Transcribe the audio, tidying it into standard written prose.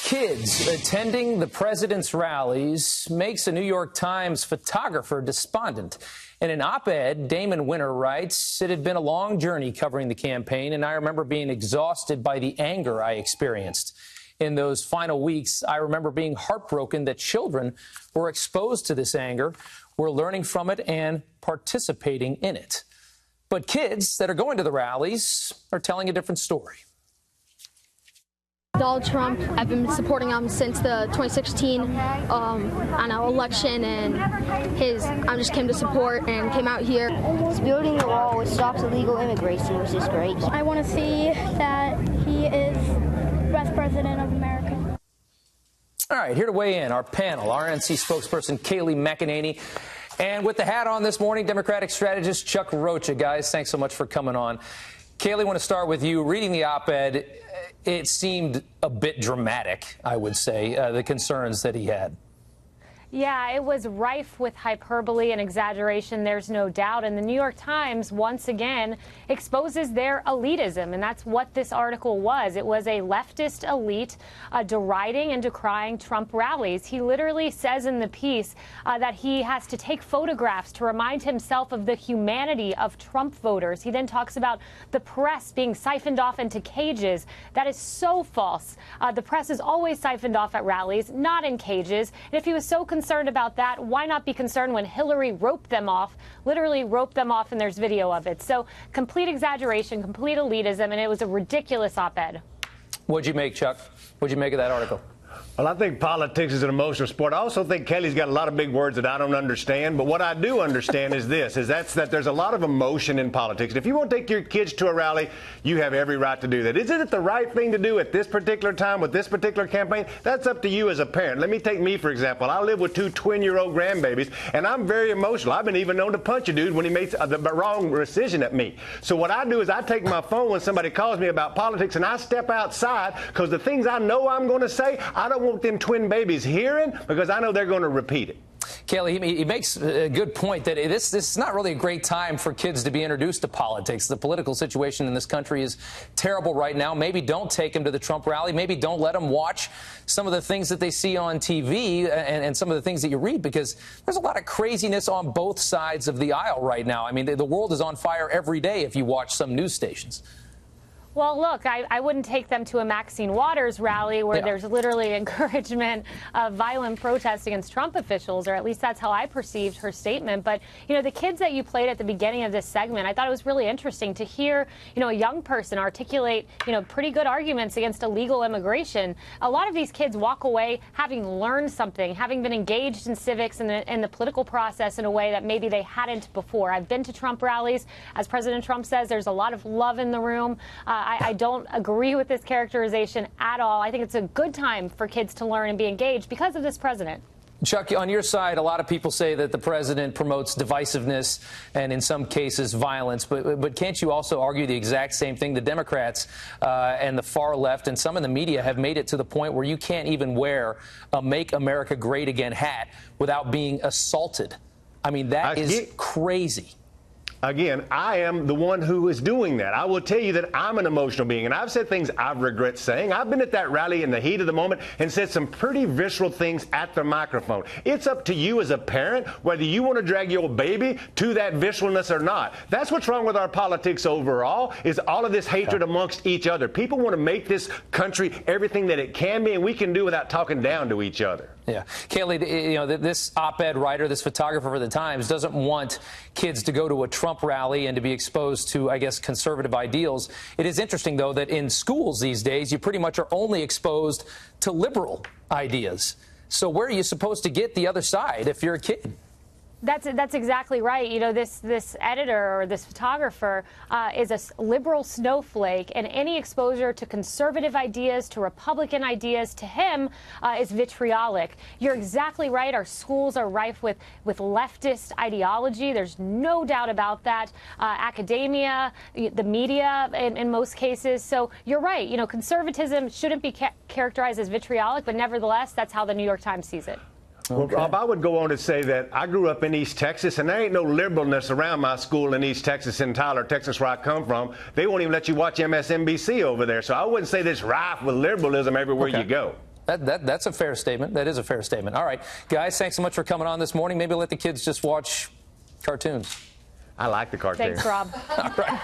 Kids attending the president's rallies makes a New York Times photographer despondent. In an op-ed, Damon Winter writes, "It had been a long journey covering the campaign, and I remember being exhausted by the anger I experienced. In those final weeks, I remember being heartbroken that children were exposed to this anger, were learning from it and participating in it." But kids that are going to the rallies are telling a different story. Donald Trump, I've been supporting him since the 2016 election, and I just came to support and came out here. He's building a wall which stops illegal immigration, which is great. I want to see that he is best president of America. All right, here to weigh in, our panel, RNC spokesperson Kayleigh McEnany, and with the hat on this morning, Democratic strategist Chuck Rocha. Guys, thanks so much for coming on. Kayleigh, I want to start with you. Reading the op-ed, it seemed a bit dramatic, I would say, the concerns that he had. Yeah, it was rife with hyperbole and exaggeration, there's no doubt. And the New York Times, once again, exposes their elitism. And that's what this article was. It was a leftist elite deriding and decrying Trump rallies. He literally says in the piece that he has to take photographs to remind himself of the humanity of Trump voters. He then talks about the press being siphoned off into cages. That is so false. The press is always siphoned off at rallies, not in cages. And if he was so concerned about that, why not be concerned when Hillary roped them off, literally roped them off, and there's video of it. So complete exaggeration, complete elitism, and it was a ridiculous op-ed. What'd you make, Chuck? What'd you make of that article? Well, I think politics is an emotional sport. I also think Kelly's got a lot of big words that I don't understand. But what I do understand is this, that there's a lot of emotion in politics. And if you want to take your kids to a rally, you have every right to do that. Isn't it the right thing to do at this particular time with this particular campaign? That's up to you as a parent. Let me take me, for example. I live with two twin-year-old grandbabies, and I'm very emotional. I've been even known to punch a dude when he makes the wrong decision at me. So what I do is I take my phone when somebody calls me about politics, and I step outside because the things I know I'm going to say, I don't want them twin babies hearing because I know they're going to repeat it. Kayleigh, he makes a good point that this is not really a great time for kids to be introduced to politics. The political situation in this country is terrible right now. Maybe don't take them to the Trump rally. Maybe don't let them watch some of the things that they see on TV and some of the things that you read, because there's a lot of craziness on both sides of the aisle right now. I mean, the world is on fire every day if you watch some news stations. Well, look, I wouldn't take them to a Maxine Waters rally where there's literally encouragement of violent protest against Trump officials, or at least that's how I perceived her statement. But, you know, the kids that you played at the beginning of this segment, I thought it was really interesting to hear, you know, a young person articulate, you know, pretty good arguments against illegal immigration. A lot of these kids walk away having learned something, having been engaged in civics and the political process in a way that maybe they hadn't before. I've been to Trump rallies. As President Trump says, there's a lot of love in the room. I don't agree with this characterization at all. I think it's a good time for kids to learn and be engaged because of this president. Chuck, on your side, a lot of people say that the president promotes divisiveness and, in some cases, violence. But can't you also argue the exact same thing? The Democrats and the far left and some in the media have made it to the point where you can't even wear a Make America Great Again hat without being assaulted. I mean, that is crazy. Again, I am the one who is doing that. I will tell you that I'm an emotional being, and I've said things I regret saying. I've been at that rally in the heat of the moment and said some pretty visceral things at the microphone. It's up to you as a parent whether you want to drag your baby to that visceralness or not. That's what's wrong with our politics overall, is all of this hatred amongst each other. People want to make this country everything that it can be, and we can do without talking down to each other. Yeah. Kayleigh, you know, this op-ed writer, this photographer for the Times, doesn't want kids to go to a Trump rally and to be exposed to, I guess, conservative ideals. It is interesting, though, that in schools these days, you pretty much are only exposed to liberal ideas. So where are you supposed to get the other side if you're a kid? That's exactly right. You know, this editor or this photographer is a liberal snowflake, and any exposure to conservative ideas, to Republican ideas, to him is vitriolic. You're exactly right. Our schools are rife with leftist ideology. There's no doubt about that. Academia, the media, in most cases. So you're right. You know, conservatism shouldn't be characterized as vitriolic, but nevertheless, that's how the New York Times sees it. Okay. Well, Bob, I would go on to say that I grew up in East Texas, and there ain't no liberalness around my school in East Texas, in Tyler, Texas, where I come from. They won't even let you watch MSNBC over there. So I wouldn't say this rife with liberalism everywhere you go. That's a fair statement. That is a fair statement. All right, guys, thanks so much for coming on this morning. Maybe let the kids just watch cartoons. I like the cartoons. Thanks, Rob. All right.